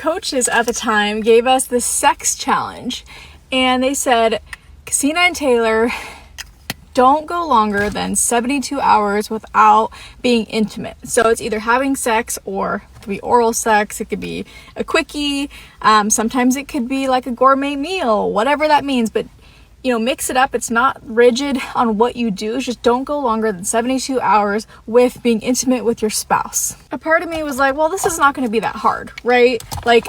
coaches at the time gave us the sex challenge, and they said, Christina and Taylor, don't go longer than 72 hours without being intimate. So it's either having sex, or it could be oral sex, it could be a quickie, sometimes it could be like a gourmet meal, whatever that means, but you know, mix it up. It's not rigid on what you do. It's just don't go longer than 72 hours with being intimate with your spouse. A part of me was like, well, this is not going to be that hard, right? Like,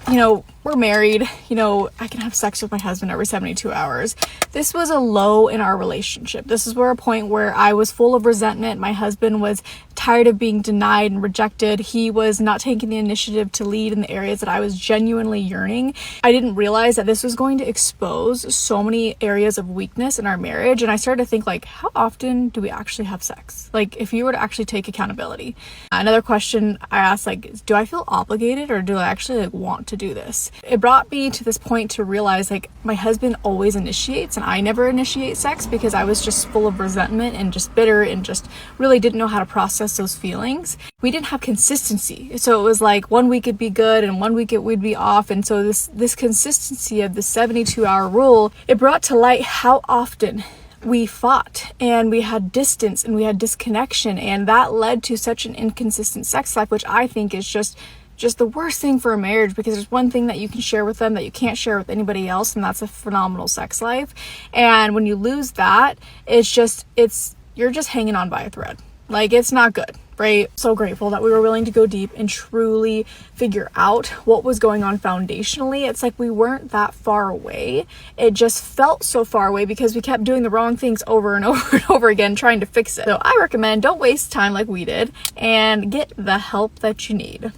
you know, we're married, you know, I can have sex with my husband every 72 hours. This was a low in our relationship. This is where a point where I was full of resentment. My husband was tired of being denied and rejected. He was not taking the initiative to lead in the areas that I was genuinely yearning. I didn't realize that this was going to expose so many areas of weakness in our marriage. And I started to think, like, how often do we actually have sex? Like, if you were to actually take accountability. Another question I asked, like, do I feel obligated, or do I actually like want to do this? It brought me to this point to realize, like, my husband always initiates and I never initiate sex, because I was just full of resentment and just bitter and just really didn't know how to process those feelings. We didn't have consistency. So it was like 1 week it'd be good and 1 week it would be off. And so this consistency of the 72-hour rule, it brought to light how often we fought and we had distance and we had disconnection, and that led to such an inconsistent sex life, which I think is just the worst thing for a marriage, because there's one thing that you can share with them that you can't share with anybody else, and that's a phenomenal sex life. And when you lose that, you're just hanging on by a thread. Like, it's not good, right? So grateful that we were willing to go deep and truly figure out what was going on foundationally. It's like we weren't that far away. It just felt so far away because we kept doing the wrong things over and over and over again, trying to fix it. So I recommend, don't waste time like we did, and get the help that you need.